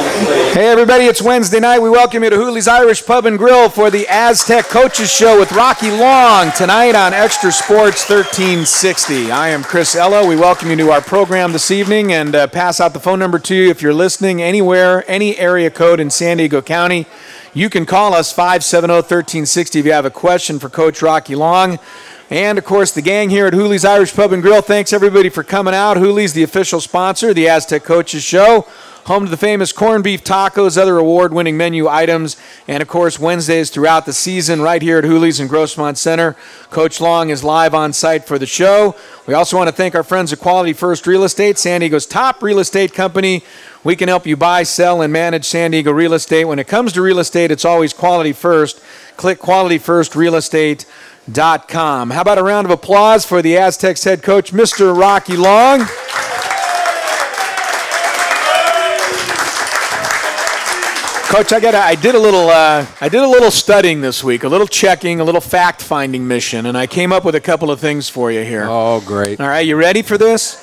Hey everybody, it's Wednesday night. We welcome you to Hooley's Irish Pub and Grill for the Aztec Coaches Show with Rocky Long tonight on Extra Sports 1360. I am Chris Ella. We welcome you to our program this evening and pass out the phone number to you if you're listening anywhere, any area code in San Diego County. You can call us 570-1360 if you have a question for Coach Rocky Long. And, of course, the gang here at Hooley's Irish Pub and Grill, thanks everybody for coming out. Hooley's the official sponsor of the Aztec Coaches Show. Home to the famous corned beef tacos, other award-winning menu items, and, of course, Wednesdays throughout the season right here at Hooley's in Grossmont Center. Coach Long is live on site for the show. We also want to thank our friends at Quality First Real Estate, San Diego's top real estate company. We can help you buy, sell, and manage San Diego real estate. When it comes to real estate, it's always Quality First. Click qualityfirstrealestate.com. How about a round of applause for the Aztecs head coach, Mr. Rocky Long? Coach, I did a little studying this week, a little checking, a little fact-finding mission, and I came up with a couple of things for you here. Oh, great. All right, you ready for this?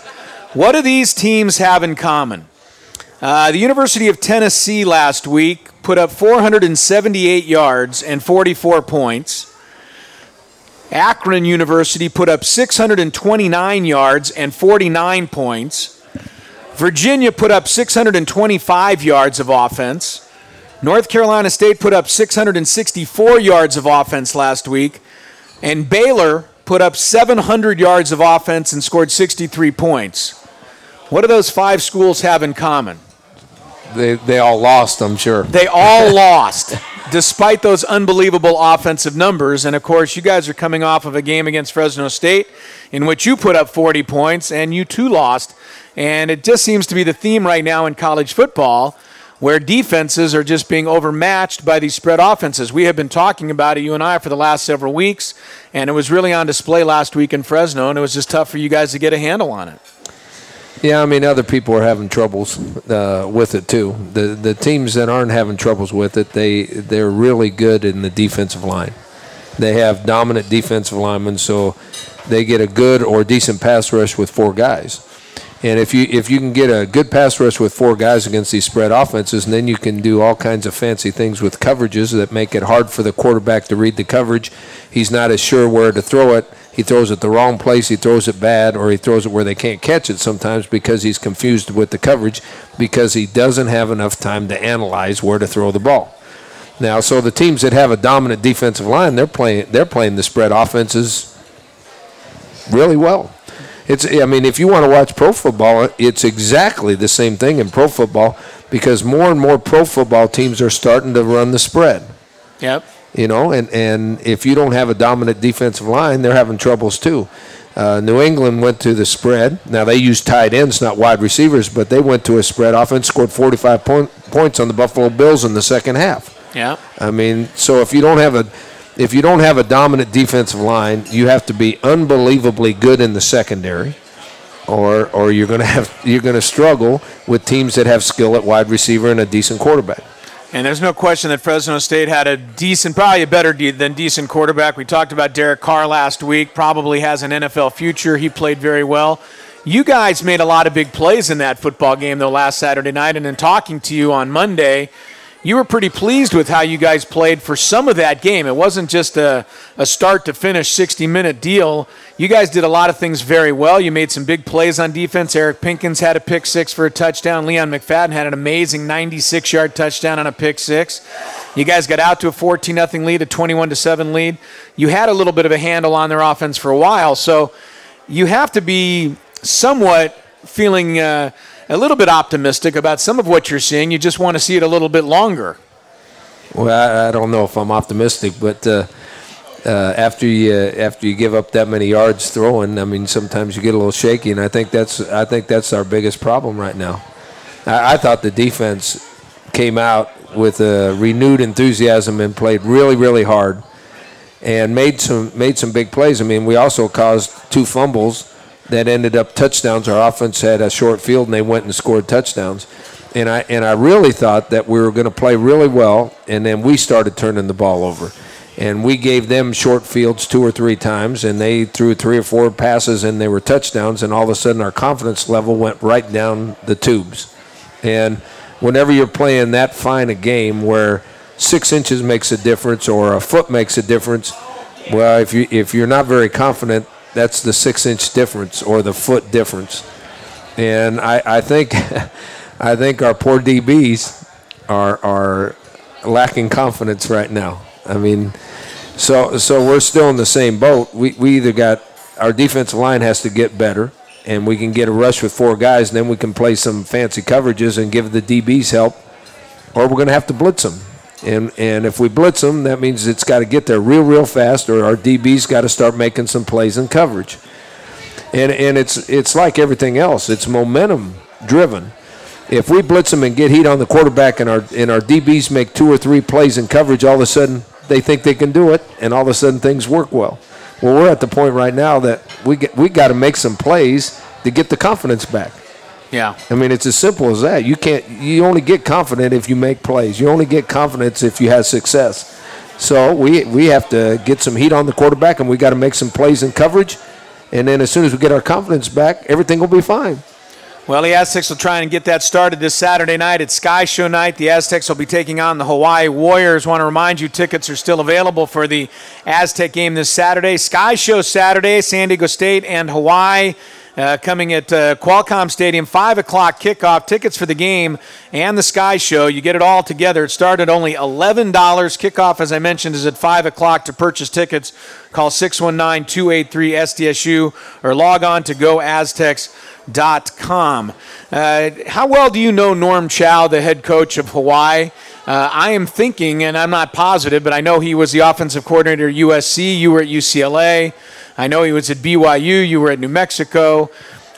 What do these teams have in common? The University of Tennessee last week put up 478 yards and 44 points. Akron University put up 629 yards and 49 points. Virginia put up 625 yards of offense. North Carolina State put up 664 yards of offense last week, and Baylor put up 700 yards of offense and scored 63 points. What do those five schools have in common? They all lost, I'm sure. They all lost, despite those unbelievable offensive numbers. And, of course, you guys are coming off of a game against Fresno State in which you put up 40 points, and you too lost. And it just seems to be the theme right now in college football, where defenses are just being overmatched by these spread offenses. We have been talking about it, you and I, for the last several weeks, and it was really on display last week in Fresno, and it was just tough for you guys to get a handle on it. Yeah, I mean, other people are having troubles with it too. The teams that aren't having troubles with it, they're really good in the defensive line. They have dominant defensive linemen, so they get a good or decent pass rush with four guys. And if you can get a good pass rush with four guys against these spread offenses, and then you can do all kinds of fancy things with coverages that make it hard for the quarterback to read the coverage. He's not as sure where to throw it. He throws it the wrong place, he throws it bad, or he throws it where they can't catch it sometimes because he's confused with the coverage because he doesn't have enough time to analyze where to throw the ball. Now, so the teams that have a dominant defensive line, they're playing the spread offenses really well. I mean, if you want to watch pro football, it's exactly the same thing in pro football because more and more pro football teams are starting to run the spread. Yep. You know, and if you don't have a dominant defensive line, they're having troubles too. New England went to the spread. Now, they use tight ends, not wide receivers, but they went to a spread offense, scored 45 points on the Buffalo Bills in the second half. Yeah. I mean, so if you don't have a dominant defensive line, you have to be unbelievably good in the secondary, or you're going to struggle with teams that have skill at wide receiver and a decent quarterback. And there's no question that Fresno State had a decent, probably a better than decent quarterback. We talked about Derek Carr last week, probably has an NFL future. He played very well. You guys made a lot of big plays in that football game, though, last Saturday night. And in talking to you on Monday, you were pretty pleased with how you guys played for some of that game. It wasn't just a start-to-finish 60-minute deal. You guys did a lot of things very well. You made some big plays on defense. Eric Pinkins had a pick six for a touchdown. Leon McFadden had an amazing 96-yard touchdown on a pick six. You guys got out to a 14-0 lead, a 21-7 lead. You had a little bit of a handle on their offense for a while, so you have to be somewhat feeling a little bit optimistic about some of what you're seeing. You just want to see it a little bit longer. Well, I don't know if I'm optimistic, but after you give up that many yards throwing, I mean, sometimes you get a little shaky, and I think that's our biggest problem right now. I thought the defense came out with a renewed enthusiasm and played really, really hard, and made some big plays. I mean, we also caused two fumbles that ended up touchdowns. Our offense had a short field, and they went and scored touchdowns. And I really thought that we were going to play really well, and then we started turning the ball over. And we gave them short fields 2 or 3 times, and they threw 3 or 4 passes, and they were touchdowns, and all of a sudden our confidence level went right down the tubes. And whenever you're playing that fine a game where 6 inches makes a difference or a foot makes a difference, well, if you're not very confident, that's the 6-inch difference or the foot difference. And I think I think our poor DBs are lacking confidence right now. I mean, so we're still in the same boat. We either got our defensive line has to get better, and we can get a rush with 4 guys, and then we can play some fancy coverages and give the DBs help, or we're going to have to blitz them. And if we blitz them, that means it's got to get there real fast, or our DB's got to start making some plays in coverage. And it's like everything else. It's momentum driven. If we blitz them and get heat on the quarterback and our DBs make 2 or 3 plays in coverage, all of a sudden they think they can do it, and all of a sudden things work well. Well, we're at the point right now that we got to make some plays to get the confidence back. Yeah. I mean, it's as simple as that. You only get confident if you make plays. You only get confidence if you have success. So we have to get some heat on the quarterback, and we got to make some plays in coverage. And then as soon as we get our confidence back, everything will be fine. Well, the Aztecs will try and get that started this Saturday night. It's Sky Show night. The Aztecs will be taking on the Hawaii Warriors. Want to remind you, tickets are still available for the Aztec game this Saturday. Sky Show Saturday, San Diego State and Hawaii. Coming at Qualcomm Stadium, 5 o'clock kickoff. Tickets for the game and the Sky Show, you get it all together. It started only $11. Kickoff, as I mentioned, is at 5 o'clock. To purchase tickets, call 619-283-SDSU or log on to goaztecs.com. How well do you know Norm Chow, the head coach of Hawaii? I am thinking, and I'm not positive, but I know he was the offensive coordinator at USC. You were at UCLA. I know he was at BYU. You were at New Mexico.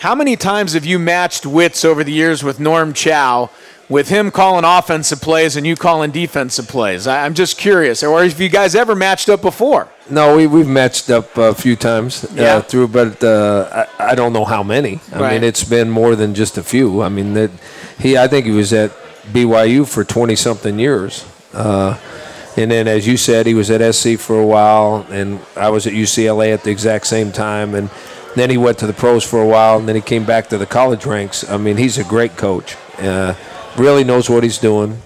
How many times have you matched wits over the years with Norm Chow, with him calling offensive plays and you calling defensive plays? I'm just curious. Or have you guys ever matched up before? No, we've matched up a few times through, but I don't know how many. I mean, it's been more than just a few. I mean, I think he was at BYU for 20-something years. And then, as you said, he was at SC for a while, and I was at UCLA at the exact same time. And then he went to the pros for a while, and then he came back to the college ranks. I mean, he's a great coach. Really knows what he's doing,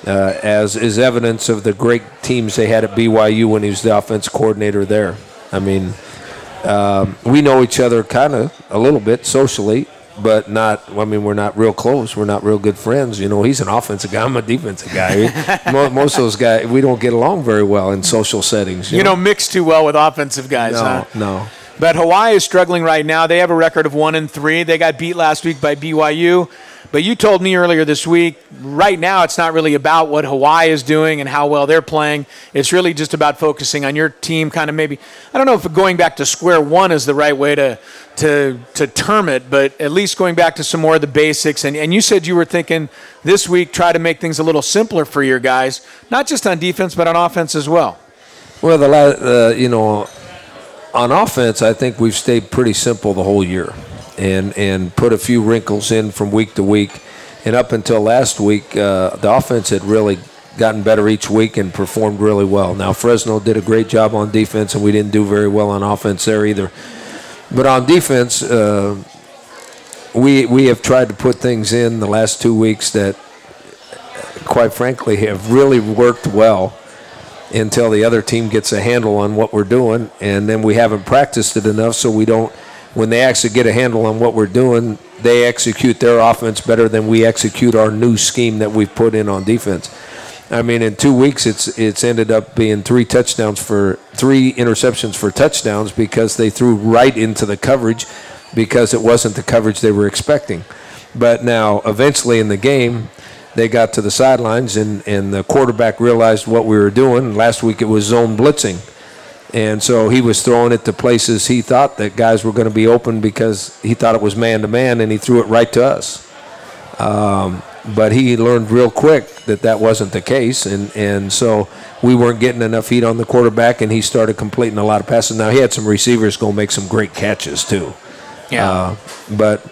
as is evidence of the great teams they had at BYU when he was the offensive coordinator there. I mean, we know each other kind of a little bit socially, but not. I mean, we're not real close. We're not real good friends. You know, he's an offensive guy. I'm a defensive guy. Most of those guys, we don't get along very well in social settings. You don't mix too well with offensive guys, huh? No. But Hawaii is struggling right now. They have a record of 1-3. They got beat last week by BYU. But you told me earlier this week, right now it's not really about what Hawaii is doing and how well they're playing. It's really just about focusing on your team, kind of maybe, I don't know if going back to square one is the right way to term it, but at least going back to some more of the basics. And you said you were thinking this week try to make things a little simpler for your guys, not just on defense, but on offense as well. Well, on offense, I think we've stayed pretty simple the whole year. And put a few wrinkles in from week to week. And up until last week, the offense had really gotten better each week and performed really well. Now, Fresno did a great job on defense, and we didn't do very well on offense there either. But on defense, we have tried to put things in the last 2 weeks that, quite frankly, have really worked well until the other team gets a handle on what we're doing. And then we haven't practiced it enough, so we don't. When they actually get a handle on what we're doing, they execute their offense better than we execute our new scheme that we've put in on defense. I mean, in 2 weeks, it's ended up being 3 interceptions for touchdowns because they threw right into the coverage because it wasn't the coverage they were expecting. But now, eventually in the game, they got to the sidelines and the quarterback realized what we were doing. Last week it was zone blitzing. And so he was throwing it to places he thought that guys were going to be open because he thought it was man-to-man, and he threw it right to us. But he learned real quick that wasn't the case, and so we weren't getting enough heat on the quarterback, and he started completing a lot of passes. Now, he had some receivers go make some great catches too. Yeah. But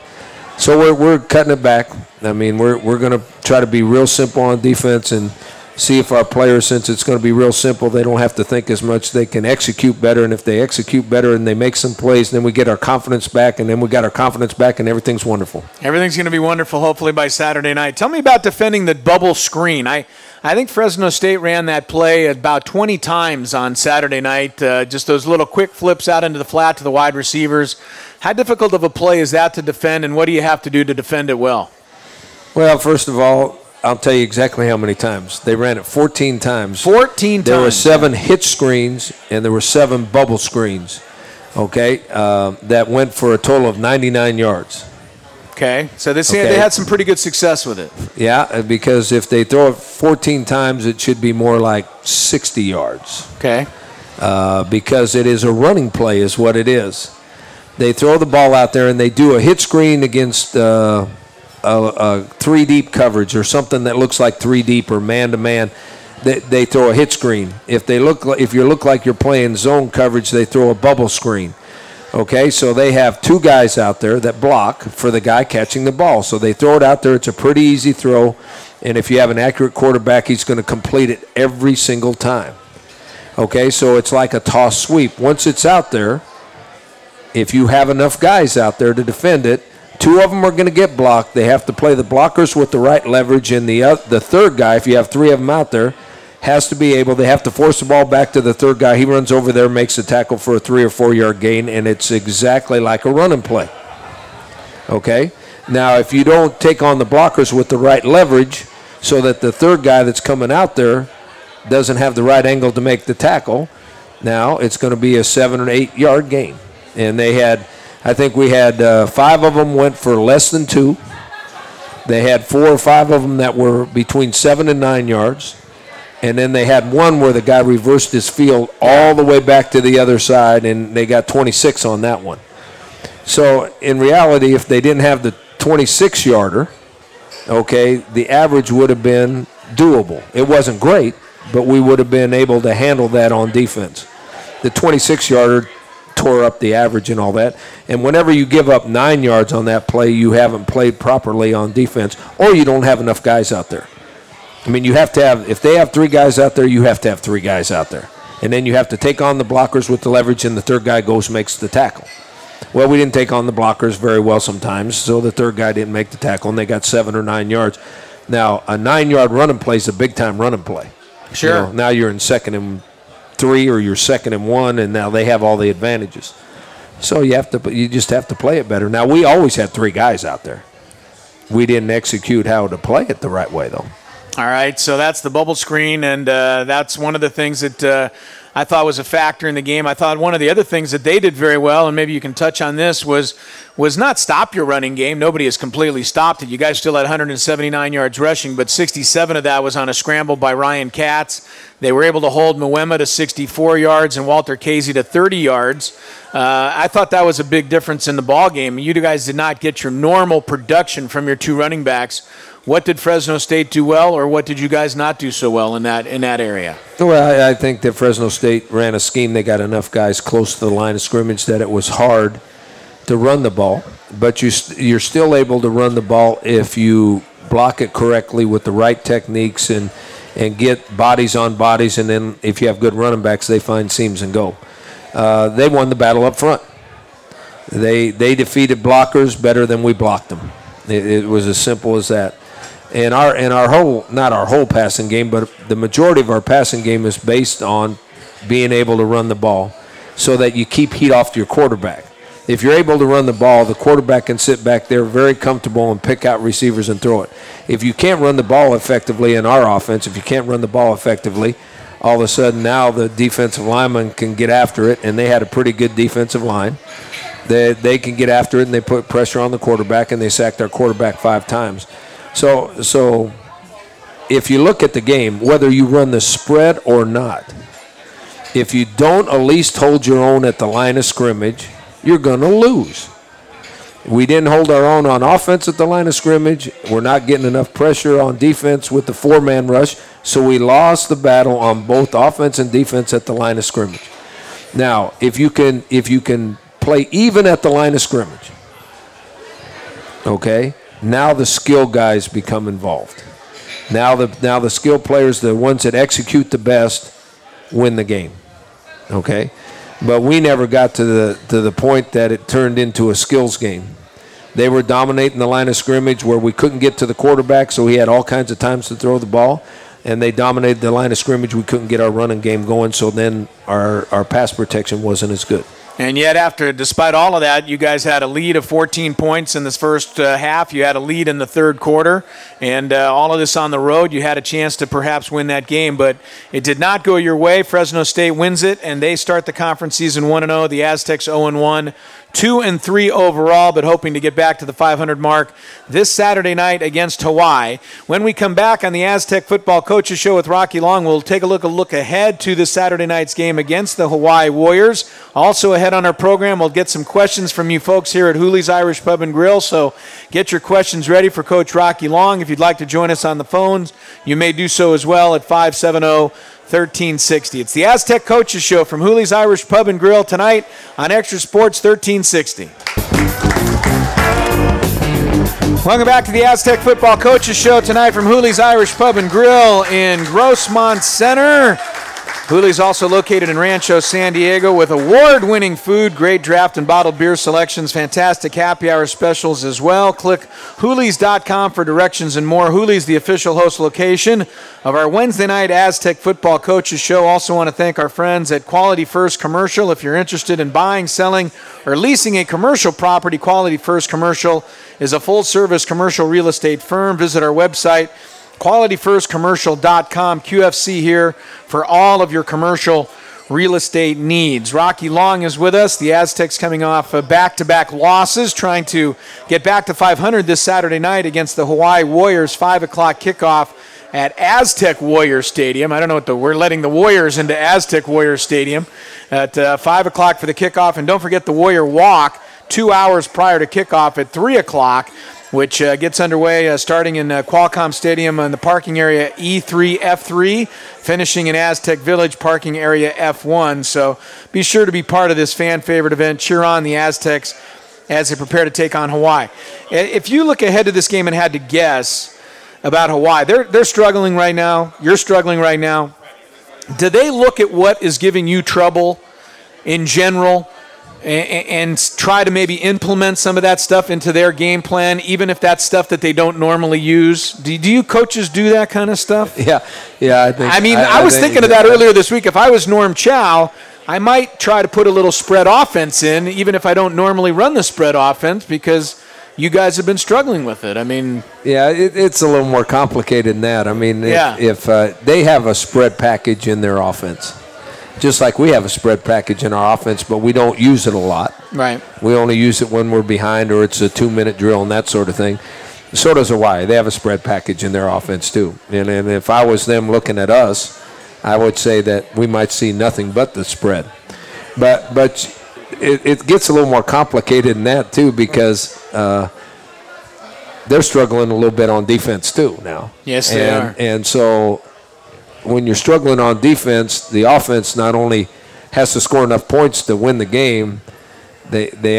so we're cutting it back. I mean, we're going to try to be real simple on defense and see if our players, since it's going to be real simple, they don't have to think as much, they can execute better. And if they execute better and they make some plays, then we get our confidence back, and then we got our confidence back, and everything's wonderful. Everything's going to be wonderful, hopefully, by Saturday night. Tell me about defending the bubble screen. I think Fresno State ran that play about 20 times on Saturday night, just those little quick flips out into the flat to the wide receivers. How difficult of a play is that to defend, and what do you have to do to defend it well? Well, first of all, I'll tell you exactly how many times. They ran it 14 times. 14 times. There were 7 hitch screens, and there were 7 bubble screens, okay, that went for a total of 99 yards. Okay, so they had some pretty good success with it. Yeah, because if they throw it 14 times, it should be more like 60 yards. Okay. Because it is a running play is what it is. They throw the ball out there, and they do a hitch screen against a 3-deep coverage or something that looks like 3-deep or man-to-man. They throw a hitch screen. If you look like you're playing zone coverage, they throw a bubble screen. Okay, so they have 2 guys out there that block for the guy catching the ball. So they throw it out there. It's a pretty easy throw. And if you have an accurate quarterback, he's going to complete it every single time. Okay, so it's like a toss sweep. Once it's out there, if you have enough guys out there to defend it, 2 of them are going to get blocked. They have to play the blockers with the right leverage. And the third guy, if you have 3 of them out there, has to be able, they have to force the ball back to the third guy. He runs over there, makes a tackle for a 3 or 4 yard gain, and it's exactly like a running play. Okay? Now, if you don't take on the blockers with the right leverage so that the third guy that's coming out there doesn't have the right angle to make the tackle, now it's going to be a 7 or 8 yard gain. And I think we had 5 of them went for less than 2. They had 4 or 5 of them that were between 7 and 9 yards. And then they had one where the guy reversed his field all the way back to the other side, and they got 26 on that one. So in reality, if they didn't have the 26-yarder, okay, the average would have been doable. It wasn't great, but we would have been able to handle that on defense. The 26-yarder tore up the average and all that. And whenever you give up 9 yards on that play, you haven't played properly on defense, or you don't have enough guys out there. I mean, you have to have, if they have 3 guys out there, you have to have 3 guys out there. And then you have to take on the blockers with the leverage, and the third guy goes makes the tackle. Well, we didn't take on the blockers very well sometimes, so the third guy didn't make the tackle, and they got 7 or 9 yards. Now, a 9-yard running play is a big-time running play. Sure. You know, now you're in 2nd and 3 or you're 2nd and 1, and now they have all the advantages. So you just have to play it better. Now, we always had 3 guys out there. We didn't execute how to play it the right way, though. All right, so that's the bubble screen, and that's one of the things that I thought was a factor in the game. I thought one of the other things that they did very well, and maybe you can touch on this, was not stop your running game. Nobody has completely stopped it. You guys still had 179 yards rushing, but 67 of that was on a scramble by Ryan Katz. They were able to hold Mwema to 64 yards and Walter Casey to 30 yards. I thought that was a big difference in the ball game. You guys did not get your normal production from your 2 running backs. What did Fresno State do well, or what did you guys not do so well in that area? Well, I think that Fresno State ran a scheme. They got enough guys close to the line of scrimmage that it was hard to run the ball. But you're still able to run the ball if you block it correctly with the right techniques and get bodies on bodies. And then if you have good running backs, they find seams and go. They won the battle up front. They defeated blockers better than we blocked them. It was as simple as that. And our whole, not our whole passing game, but the majority of our passing game is based on being able to run the ball so that you keep heat off your quarterback. If you're able to run the ball, the quarterback can sit back there very comfortable and pick out receivers and throw it. If you can't run the ball effectively in our offense, if you can't run the ball effectively, all of a sudden now the defensive lineman can get after it, and they had a pretty good defensive line. They can get after it, and they put pressure on the quarterback, and they sacked our quarterback 5 times. So if you look at the game, whether you run the spread or not, if you don't at least hold your own at the line of scrimmage, you're going to lose. We didn't hold our own on offense at the line of scrimmage. We're not getting enough pressure on defense with the 4-man rush, so we lost the battle on both offense and defense at the line of scrimmage. Now, if you can play even at the line of scrimmage, okay, now the skill guys become involved. Now the skilled players, the ones that execute the best, win the game. Okay? But we never got to the point that it turned into a skills game. They were dominating the line of scrimmage where we couldn't get to the quarterback, so he had all kinds of times to throw the ball. And they dominated the line of scrimmage. We couldn't get our running game going, so then our pass protection wasn't as good. And yet, despite all of that, you guys had a lead of 14 points in this first half. You had a lead in the third quarter. And all of this on the road, you had a chance to perhaps win that game. But it did not go your way. Fresno State wins it, and they start the conference season 1-0. The Aztecs 0-1. 2-3 overall, but hoping to get back to the 500 mark this Saturday night against Hawaii. When we come back on the Aztec Football Coaches Show with Rocky Long, we'll take a look ahead to this Saturday night's game against the Hawaii Warriors. Also ahead on our program, we'll get some questions from you folks here at Hooley's Irish Pub and Grill, so get your questions ready for Coach Rocky Long. If you'd like to join us on the phones, you may do so as well at 570-1360. It's the Aztec Coaches Show from Hooley's Irish Pub and Grill tonight on Extra Sports 1360. Welcome back to the Aztec Football Coaches Show tonight from Hooley's Irish Pub and Grill in Grossmont Center. Hooley's also located in Rancho San Diego with award-winning food, great draft and bottled beer selections, fantastic happy hour specials as well. Click Hoolies.com for directions and more. Hooley's, the official host location of our Wednesday night Aztec Football Coaches Show. Also want to thank our friends at Quality First Commercial. If you're interested in buying, selling, or leasing a commercial property, Quality First Commercial is a full-service commercial real estate firm. Visit our website, QualityFirstCommercial.com. QFC here for all of your commercial real estate needs. Rocky Long is with us. The Aztecs coming off back-to-back losses, trying to get back to 500 this Saturday night against the Hawaii Warriors. 5 o'clock kickoff at Aztec Warrior Stadium. I don't know what we're letting the Warriors into Aztec Warrior Stadium at 5 o'clock for the kickoff. And don't forget the Warrior Walk 2 hours prior to kickoff at 3 o'clock. Which gets underway starting in Qualcomm Stadium in the parking area E3, F3, finishing in Aztec Village parking area F1. So be sure to be part of this fan favorite event. Cheer on the Aztecs as they prepare to take on Hawaii. If you look ahead to this game and had to guess about Hawaii, they're struggling right now. You're struggling right now. Do they look at what is giving you trouble in general and try to maybe implement some of that stuff into their game plan, even if that's stuff that they don't normally use? Do you coaches do that kind of stuff? Yeah, I think. I was thinking of that earlier this week. If I was Norm Chow, I might try to put a little spread offense in, even if I don't normally run the spread offense, because you guys have been struggling with it. Yeah, it's a little more complicated than that. If they have a spread package in their offense, just like we have a spread package in our offense, but we don't use it a lot. Right. We only use it when we're behind or it's a 2-minute drill and that sort of thing. So does Hawaii. They have a spread package in their offense too. And if I was them looking at us, I would say that we might see nothing but the spread. But it gets a little more complicated than that too, because they're struggling a little bit on defense too now. Yes, they are. And so when you're struggling on defense, the offense not only has to score enough points to win the game, they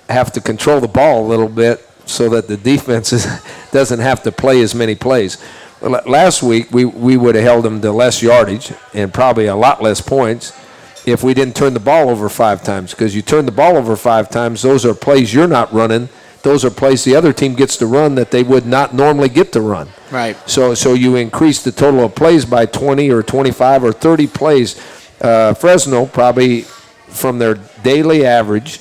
have to control the ball a little bit so that the defense doesn't have to play as many plays. Last week, we would have held them to less yardage and probably a lot less points if we didn't turn the ball over 5 times, because you turn the ball over 5 times, those are plays you're not running. Those are plays the other team gets to run that they would not normally get to run. Right. So you increase the total of plays by 20 or 25 or 30 plays. Fresno, probably from their daily average,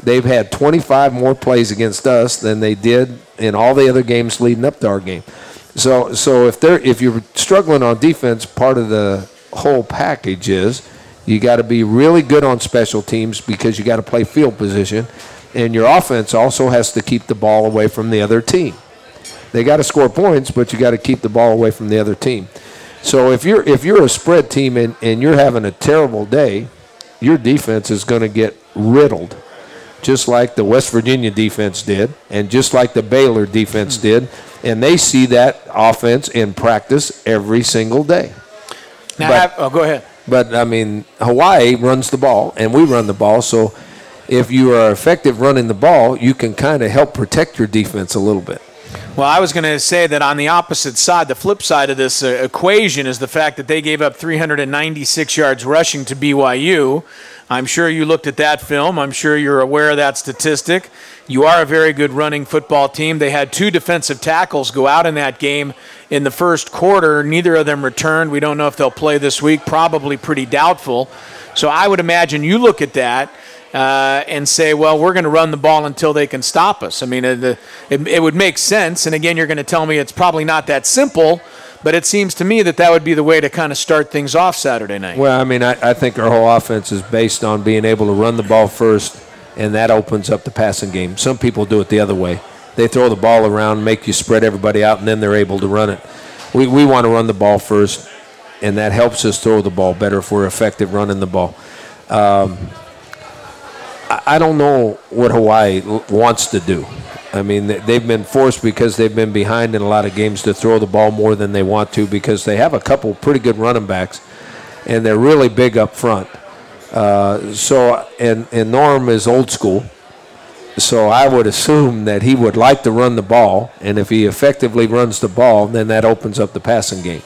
they've had 25 more plays against us than they did in all the other games leading up to our game. So if you're struggling on defense, part of the whole package is you got to be really good on special teams, because you got to play field position. And your offense also has to keep the ball away from the other team. They got to score points, but you got to keep the ball away from the other team. So if you're a spread team and you're having a terrible day, your defense is going to get riddled, just like the West Virginia defense did, and just like the Baylor defense did. And they see that offense in practice every single day. Now, go ahead. But Hawaii runs the ball, and we run the ball. So if you are effective running the ball, you can kind of help protect your defense a little bit. Well, I was going to say that on the opposite side, the flip side of this equation is the fact that they gave up 396 yards rushing to BYU. I'm sure you looked at that film. I'm sure you're aware of that statistic. You are a very good running football team. They had 2 defensive tackles go out in that game in the first quarter. Neither of them returned. We don't know if they'll play this week. Probably pretty doubtful. So I would imagine you look at that and say, well, we're going to run the ball until they can stop us. I mean, it would make sense. And again, you're going to tell me it's probably not that simple, but it seems to me that that would be the way to kind of start things off Saturday night. Well, I mean, I think our whole offense is based on being able to run the ball first, and that opens up the passing game. Some people do it the other way. They throw the ball around, make you spread everybody out, and then they're able to run it. We want to run the ball first, and that helps us throw the ball better if we're effective running the ball. I don't know what Hawaii wants to do. I mean, they've been forced because they've been behind in a lot of games to throw the ball more than they want to because they have a couple pretty good running backs, and they're really big up front. And Norm is old school, so I would assume that he would like to run the ball, and if he effectively runs the ball, then that opens up the passing game.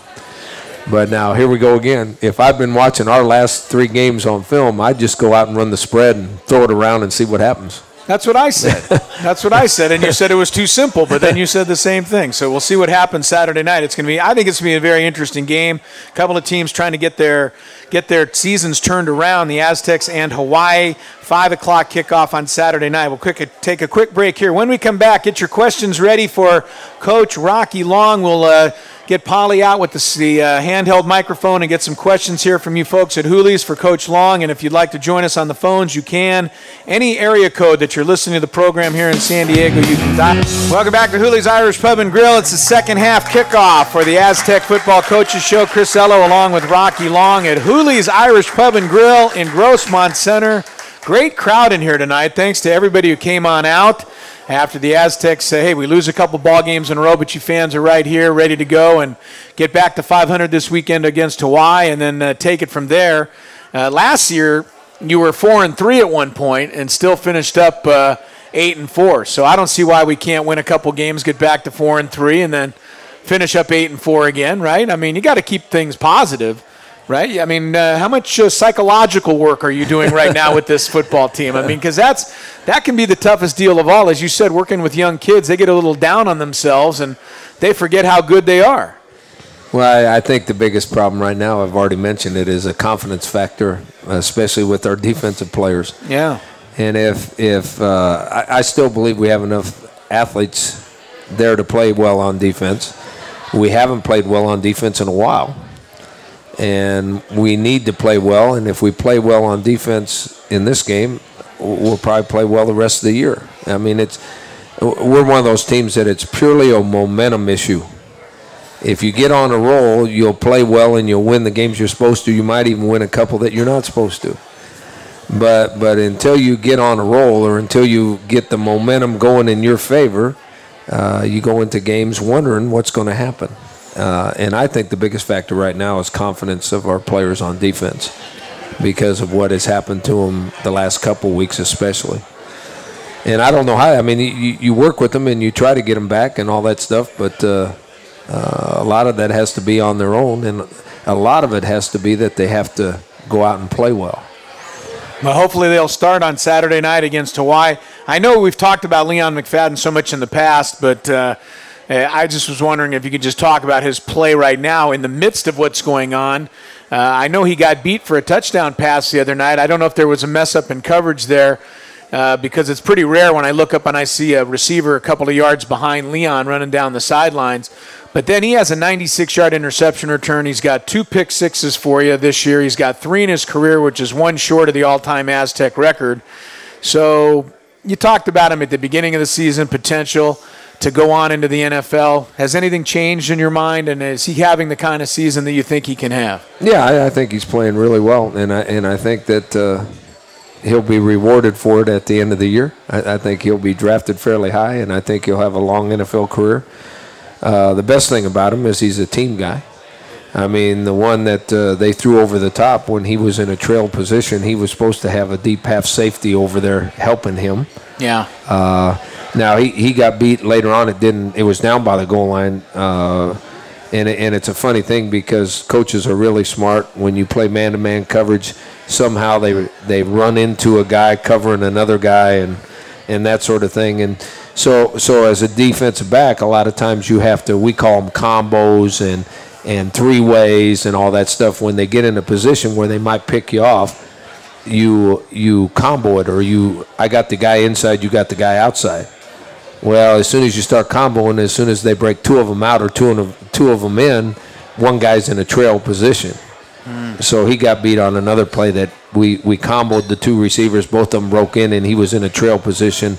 But now, here we go again. If I've been watching our last 3 games on film, I'd just go out and run the spread and throw it around and see what happens. That's what I said. That's what I said, and you said it was too simple, but then you said the same thing. So we'll see what happens Saturday night. I think it's going to be a very interesting game. A couple of teams trying to get their seasons turned around, the Aztecs and Hawaii. 5 o'clock kickoff on Saturday night. We'll take a quick break here. When we come back, get your questions ready for Coach Rocky Long. We'll get Polly out with the handheld microphone and get some questions here from you folks at Hooley's for Coach Long. And if you'd like to join us on the phones, you can. Any area code that you're listening to the program here in San Diego, you can dial. Welcome back to Hooley's Irish Pub and Grill. It's the second half kickoff for the Aztec Football Coaches Show. Chris Ello along with Rocky Long at Hooley's Irish Pub and Grill in Grossmont Center. Great crowd in here tonight. Thanks to everybody who came on out after the Aztecs say, hey, we lose a couple ball games in a row, but you fans are right here, ready to go and get back to 500 this weekend against Hawaii and then take it from there. Last year, you were 4-3 at one point and still finished up 8-4. So I don't see why we can't win a couple games, get back to 4-3, and then finish up 8-4 again, right? I mean, you got to keep things positive. Right? I mean, how much psychological work are you doing right now with this football team? I mean, because that can be the toughest deal of all. As you said, working with young kids, they get a little down on themselves and they forget how good they are. Well, I think the biggest problem right now, I've already mentioned it, is a confidence factor, especially with our defensive players. Yeah. And I still believe we have enough athletes there to play well on defense. We haven't played well on defense in a while. And we need to play well, and if we play well on defense in this game, we'll probably play well the rest of the year. I mean, we're one of those teams that it's purely a momentum issue. If you get on a roll, you'll play well and you'll win the games you're supposed to. You might even win a couple that you're not supposed to. But until you get on a roll or until you get the momentum going in your favor, you go into games wondering what's going to happen. And I think the biggest factor right now is confidence of our players on defense because of what has happened to them the last couple weeks especially. And I don't know how. I mean, you work with them and you try to get them back and all that stuff, but a lot of that has to be on their own, and a lot of it has to be that they have to go out and play well. Well, hopefully they'll start on Saturday night against Hawaii. I know we've talked about Leon McFadden so much in the past, but I just was wondering if you could just talk about his play right now in the midst of what's going on. I know he got beat for a touchdown pass the other night. I don't know if there was a mess up in coverage there because it's pretty rare when I look up and I see a receiver a couple of yards behind Leon running down the sidelines. But then he has a 96-yard interception return. He's got 2 pick sixes for you this year. He's got 3 in his career, which is 1 short of the all-time Aztec record. So you talked about him at the beginning of the season, potential to go on into the NFL. Has anything changed in your mind, and is he having the kind of season that you think he can have? Yeah, I think he's playing really well, and I think that he'll be rewarded for it at the end of the year. I think he'll be drafted fairly high, and I think he'll have a long NFL career. The best thing about him is he's a team guy. I mean, the one that they threw over the top when he was in a trail position, he was supposed to have a deep half safety over there helping him. Yeah. Now he got beat later on. It was down by the goal line, and it's a funny thing because coaches are really smart. When you play man-to-man coverage, somehow they run into a guy covering another guy and that sort of thing. And so as a defensive back, a lot of times you have to, we call them combos and three-ways and all that stuff. When they get in a position where they might pick you off, you combo it, or I got the guy inside, you got the guy outside. Well, as soon as you start comboing, as soon as they break two of them out or two of them in, one guy's in a trail position. So he got beat on another play that we comboed the two receivers. Both of them broke in, and he was in a trail position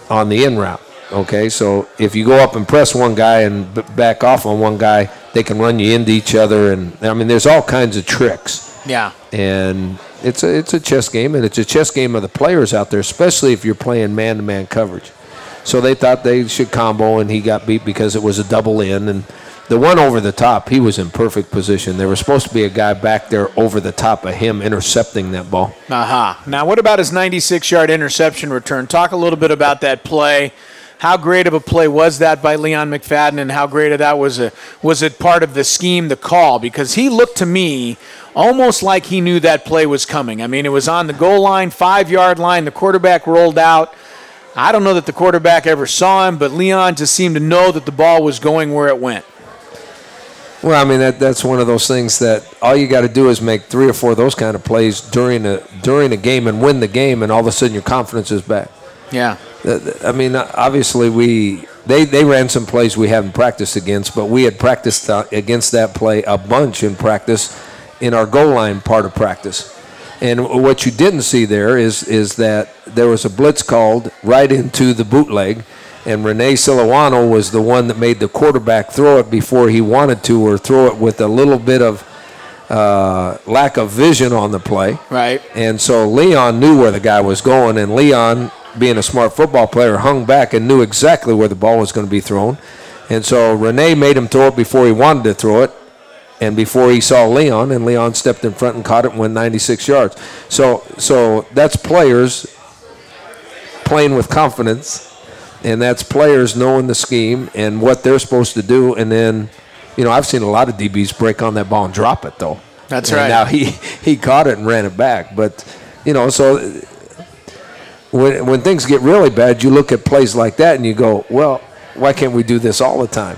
on the in route. Okay, so if you go up and press one guy and back off on one guy, they can run you into each other. And, I mean, there's all kinds of tricks. Yeah. And it's a chess game, and it's a chess game of the players out there, especially if you're playing man-to-man coverage. So they thought they should combo, and he got beat because it was a double in. And the one over the top, he was in perfect position. There was supposed to be a guy back there over the top of him intercepting that ball. Now, what about his 96-yard interception return? Talk a little bit about that play. How great of a play was that by Leon McFadden, and how great of that was it part of the scheme, the call? Because he looked to me almost like he knew that play was coming. I mean, it was on the goal line, 5-yard line. The quarterback rolled out. I don't know that the quarterback ever saw him, but Leon just seemed to know that the ball was going where it went. Well, I mean, that's one of those things that all you got to do is make 3 or 4 of those kind of plays during a game and win the game, and all of a sudden your confidence is back. Yeah. I mean, obviously they ran some plays we haven't practiced against, but we had practiced against that play a bunch in practice in our goal line part of practice. And what you didn't see there is that there was a blitz called right into the bootleg, and Rene Silawano was the one that made the quarterback throw it before he wanted to, or throw it with a little bit of lack of vision on the play. Right. And so Leon knew where the guy was going, and Leon, being a smart football player, hung back and knew exactly where the ball was going to be thrown. And so Rene made him throw it before he wanted to throw it, and before he saw Leon, and Leon stepped in front and caught it and went 96 yards. So that's players playing with confidence, and that's players knowing the scheme and what they're supposed to do. And then, I've seen a lot of DBs break on that ball and drop it, though. That's right. Now he caught it and ran it back. But, so when things get really bad, you look at plays like that and you go, well, why can't we do this all the time?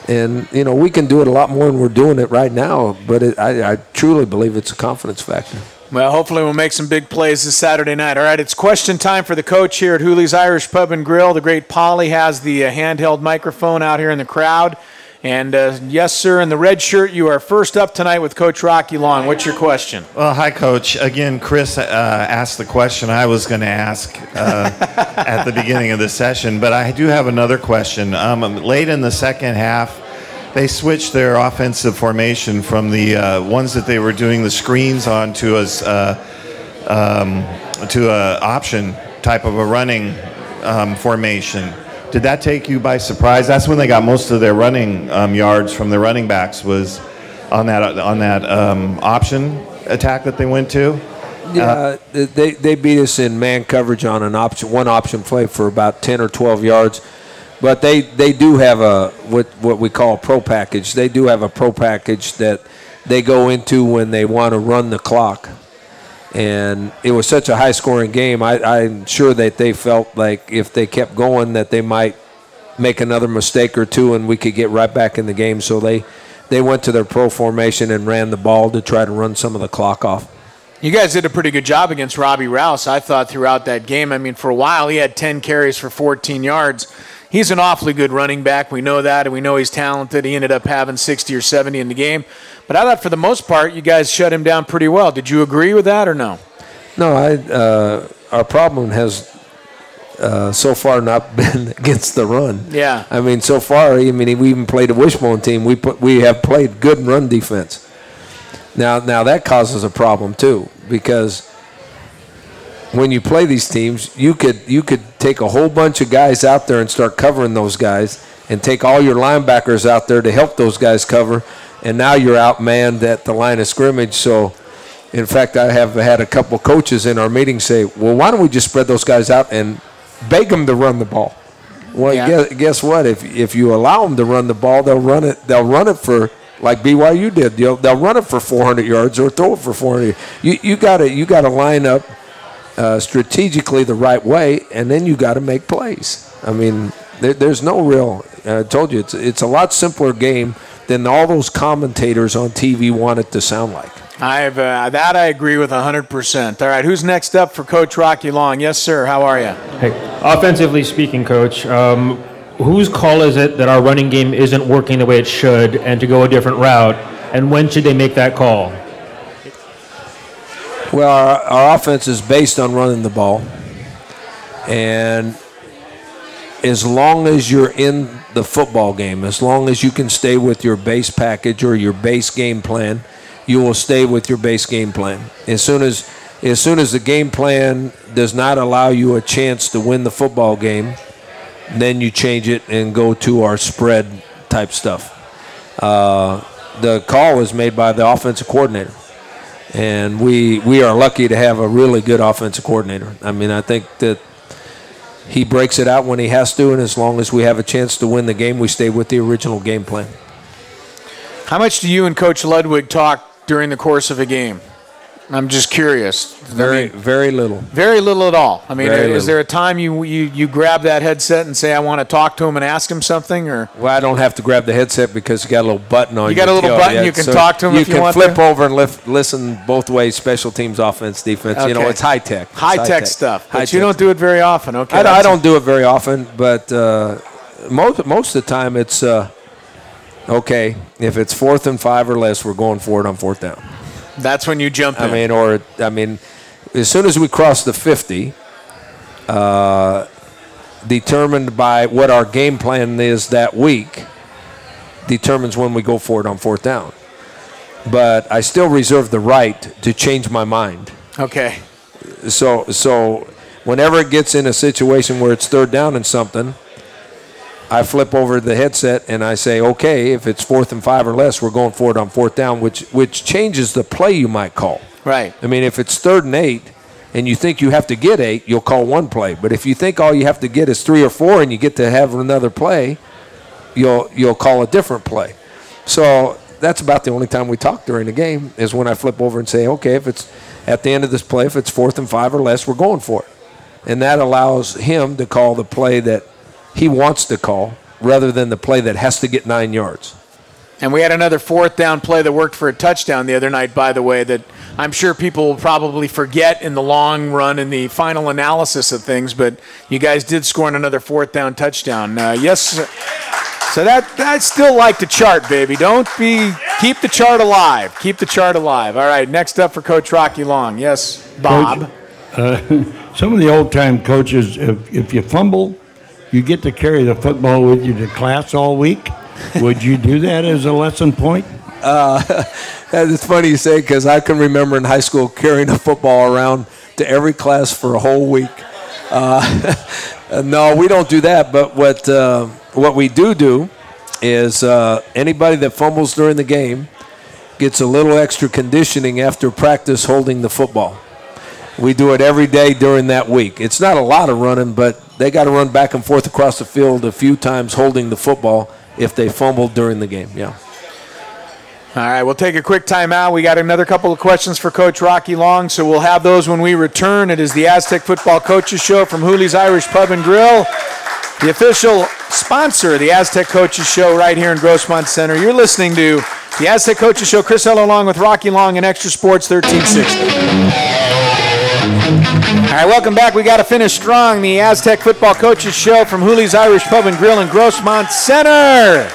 And, we can do it a lot more than we're doing it right now, but I truly believe it's a confidence factor. Well, hopefully we'll make some big plays this Saturday night. All right, it's question time for the coach here at Hooley's Irish Pub and Grill. The great Polly has the handheld microphone out here in the crowd. And, yes, sir, in the red shirt, you are first up tonight with Coach Rocky Long. What's your question? Well, hi, Coach. Again, Chris asked the question I was going to ask at the beginning of the session, but I do have another question. Late in the second half, they switched their offensive formation from the ones that they were doing the screens on to a option type of a running formation. Did that take you by surprise? That's when they got most of their running yards from the running backs, was on that option attack that they went to. Yeah, they beat us in man coverage on one option play for about 10 or 12 yards. But they do have what we call a pro package. They do have a pro package that they go into when they want to run the clock. And it was such a high-scoring game, I'm sure that they felt like if they kept going that they might make another mistake or two and we could get right back in the game. So they went to their pro formation and ran the ball to try to run some of the clock off. You guys did a pretty good job against Robbie Rouse, I thought, throughout that game. I mean, for a while he had 10 carries for 14 yards. He's an awfully good running back. We know that, and we know he's talented. He ended up having 60 or 70 in the game. But I thought for the most part you guys shut him down pretty well. Did you agree with that or no? No, our problem has so far not been against the run. Yeah. I mean, so far, we even played a wishbone team. We have played good run defense. Now that causes a problem too, because when you play these teams, you could take a whole bunch of guys out there and start covering those guys, and take all your linebackers out there to help those guys cover, and now you're outmanned at the line of scrimmage. So, in fact, I have had a couple coaches in our meeting say, well, why don't we just spread those guys out and beg them to run the ball? Well, guess what? If you allow them to run the ball, they'll run it. They'll run it for, like BYU did. They'll run it for 400 yards or throw it for 400. You gotta line up strategically the right way, and then you got to make plays. I mean, there's no real. I told you it's a lot simpler game than all those commentators on TV want it to sound like. I agree with 100%. All right, who's next up for Coach Rocky Long? Yes, sir. How are you? Hey, offensively speaking, Coach, whose call is it that our running game isn't working the way it should and to go a different route? And when should they make that call? Well, our offense is based on running the ball. And as long as you're in the football game, as long as you can stay with your base package or your base game plan, you will stay with your base game plan. As soon as the game plan does not allow you a chance to win the football game, then you change it and go to our spread type stuff. The call is made by the offensive coordinator, and we are lucky to have a really good offensive coordinator. I mean, I think that he breaks it out when he has to, and as long as we have a chance to win the game, we stay with the original game plan. How much do you and Coach Ludwig talk during the course of a game? I'm just curious. Very little. Very little at all. I mean, Very is there a time you grab that headset and say, I want to talk to him and ask him something? Or Well, I don't have to grab the headset because you got a little button on. You got a little button, you can talk to him if you want to? You can flip over and listen both ways, special teams, offense, defense. Okay. You know, it's high-tech. High-tech stuff. But you don't do it very often. Okay. I don't do it very often, but most of the time it's, okay, if it's 4th and 5 or less, we're going for it on 4th down. That's when you jump in. I mean, as soon as we cross the 50, determined by what our game plan is that week, determines when we go for it on 4th down. But I still reserve the right to change my mind. Okay. So whenever it gets in a situation where it's 3rd down and something, I flip over the headset and I say, okay, if it's 4th and 5 or less, we're going for it on 4th down, which changes the play you might call. Right. I mean, if it's 3rd and 8 and you think you have to get 8, you'll call one play. But if you think all you have to get is 3 or 4 and you get to have another play, you'll call a different play. So that's about the only time we talk during the game is when I flip over and say, okay, if it's at the end of this play, if it's 4th and 5 or less, we're going for it. And that allows him to call the play that he wants to call rather than the play that has to get 9 yards. And we had another 4th down play that worked for a touchdown the other night, by the way, that I'm sure people will probably forget in the long run in the final analysis of things, but you guys did score on another 4th down touchdown. Yes, so I still like to chart, baby. Keep the chart alive. Keep the chart alive. All right, next up for Coach Rocky Long. Yes, Bob. Coach, some of the old-time coaches, if you fumble, you get to carry the football with you to class all week. Would you do that as a lesson point? It's funny you say because I can remember in high school carrying a football around to every class for a whole week. No, we don't do that. But what we do is anybody that fumbles during the game gets a little extra conditioning after practice holding the football. We do it every day during that week. It's not a lot of running, but they got to run back and forth across the field a few times holding the football if they fumbled during the game, yeah. All right, we'll take a quick timeout. We got another couple of questions for Coach Rocky Long, so we'll have those when we return. It is the Aztec Football Coaches Show from Hooley's Irish Pub and Grill, the official sponsor of the Aztec Coaches Show right here in Grossmont Center. You're listening to the Aztec Coaches Show. Chris Ello along with Rocky Long and Extra Sports 1360. All right, welcome back. We got to finish strong. The Aztec Football Coaches Show from Hooley's Irish Pub and Grill in Grossmont Center.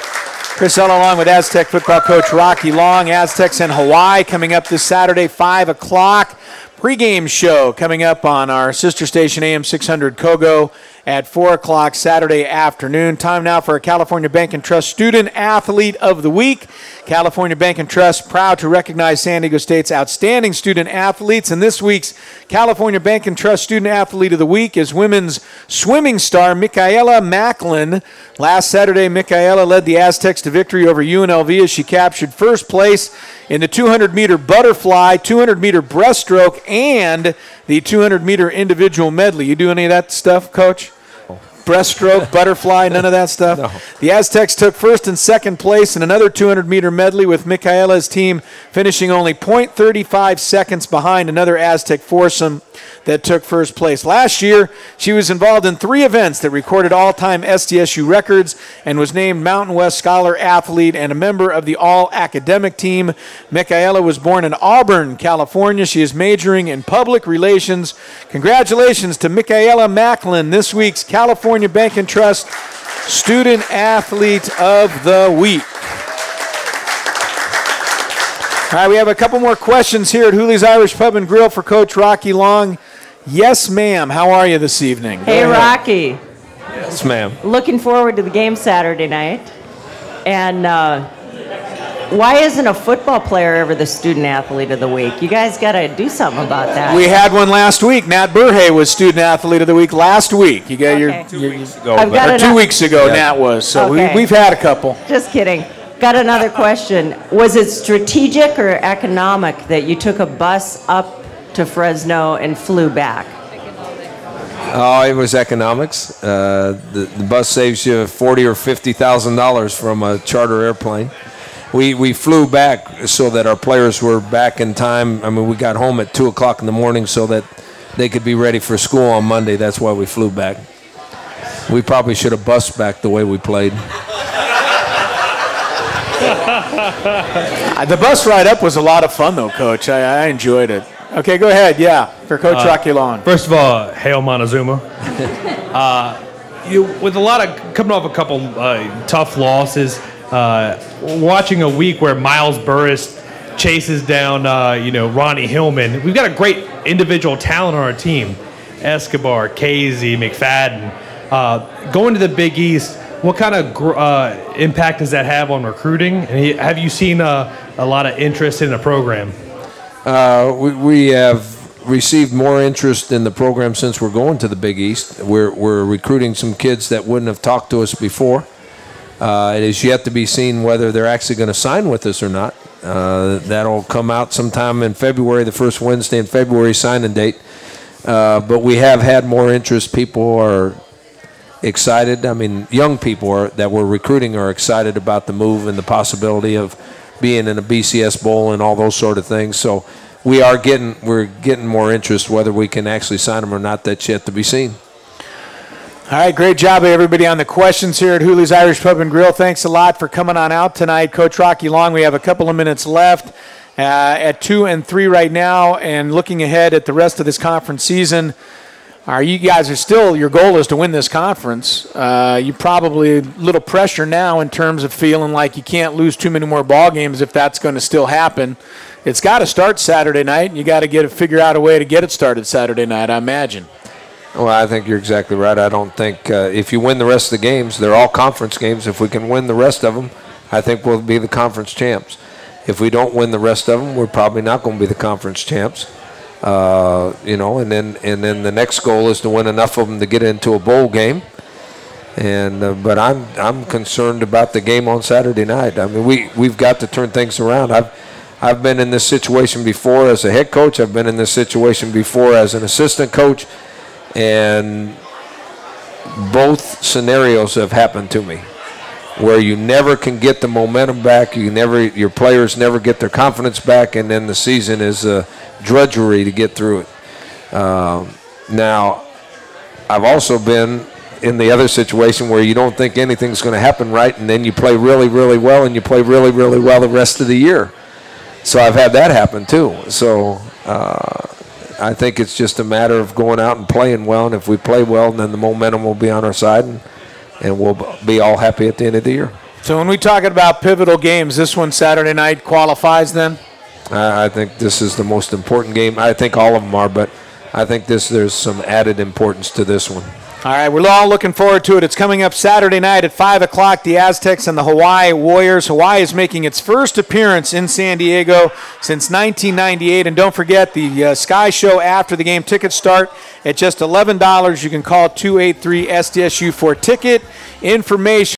Chris Ello along with Aztec football coach Rocky Long. Aztecs in Hawaii coming up this Saturday, 5 o'clock. Pre-game show coming up on our sister station AM 600 Kogo at 4 o'clock Saturday afternoon. Time now for a California Bank and Trust Student Athlete of the Week. California Bank and Trust proud to recognize San Diego State's outstanding student athletes. And this week's California Bank and Trust Student Athlete of the Week is women's swimming star Michaela Macklin. Last Saturday, Michaela led the Aztecs to victory over UNLV as she captured first place in the 200-meter butterfly, 200-meter breaststroke, and the 200-meter individual medley. You do any of that stuff, Coach? Breaststroke, butterfly, none of that stuff? No. The Aztecs took first and second place in another 200-meter medley, with Michaela's team finishing only 0.35 seconds behind another Aztec foursome that took first place. Last year, she was involved in 3 events that recorded all-time SDSU records and was named Mountain West Scholar Athlete and a member of the All-Academic Team. Michaela was born in Auburn, California. She is majoring in public relations. Congratulations to Michaela Macklin, this week's California Bank and Trust Student Athlete of the Week. All right, we have a couple more questions here at Hooley's Irish Pub and Grill for Coach Rocky Long. Yes, ma'am. How are you this evening? Hey, Rocky. Yes, ma'am. Looking forward to the game Saturday night. And why isn't a football player ever the student athlete of the week? You guys got to do something about that. We had one last week. Nat Burhay was student athlete of the week last week. You got Okay. 2 weeks ago. I've got 2 weeks ago, Nat was. So Okay. we've had a couple. Just kidding. Got another question. Was it strategic or economic that you took a bus up to Fresno and flew back? Oh, it was economics. The bus saves you $40,000 or $50,000 from a charter airplane. We flew back so that our players were back in time. I mean, we got home at 2 o'clock in the morning so that they could be ready for school on Monday. That's why we flew back. We probably should have bussed back the way we played. The bus ride up was a lot of fun, though, Coach. I enjoyed it. Okay, go ahead. Yeah, for Coach Rocky Long. First of all, hail Montezuma. With a lot of coming off a couple tough losses, watching a week where Miles Burris chases down, Ronnie Hillman. We've got a great individual talent on our team: Escobar, Casey, McFadden. Going to the Big East, what kind of impact does that have on recruiting? And have you seen a lot of interest in the program? We have received more interest in the program since we're going to the Big East. We're recruiting some kids that wouldn't have talked to us before. It is yet to be seen whether they're actually going to sign with us or not. That'll come out sometime in February, the first Wednesday in February signing date. But we have had more interest. People are excited. I mean, young people that we're recruiting are excited about the move and the possibility of being in a BCS bowl and all those sort of things. So we're getting more interest. Whether we can actually sign them or not, that's yet to be seen. All right, great job, everybody, on the questions here at Hooley's Irish Pub and Grill. Thanks a lot for coming on out tonight. Coach Rocky Long, we have a couple of minutes left at 2 and 3 right now, and looking ahead at the rest of this conference season. You guys are still, your goal is to win this conference. You probably a little pressure now in terms of feeling like you can't lose too many more ball games if that's going to still happen. It's got to start Saturday night, and you got to figure out a way to get it started Saturday night, I imagine. Well, I think you're exactly right. I don't think if you win the rest of the games, they're all conference games. If we can win the rest of them, I think we'll be the conference champs. If we don't win the rest of them, we're probably not going to be the conference champs. And then the next goal is to win enough of them to get into a bowl game. But I'm concerned about the game on Saturday night. I mean, we've got to turn things around. I've been in this situation before as a head coach. I've been in this situation before as an assistant coach, and both scenarios have happened to me, where you never can get the momentum back. Your players never get their confidence back, and then the season is drudgery to get through it. Now, I've also been in the other situation where you don't think anything's going to happen right, and then you play really, really well, and you play really, really well the rest of the year. So I've had that happen too. So I think it's just a matter of going out and playing well, and if we play well, then the momentum will be on our side, and we'll be all happy at the end of the year. So when we talk about pivotal games, this one Saturday night qualifies then? I think this is the most important game. I think all of them are, but I think there's some added importance to this one. All right, we're all looking forward to it. It's coming up Saturday night at 5 o'clock, the Aztecs and the Hawaii Warriors. Hawaii is making its first appearance in San Diego since 1998. And don't forget, the Sky Show after the game tickets start at just $11. You can call 283-SDSU for ticket information.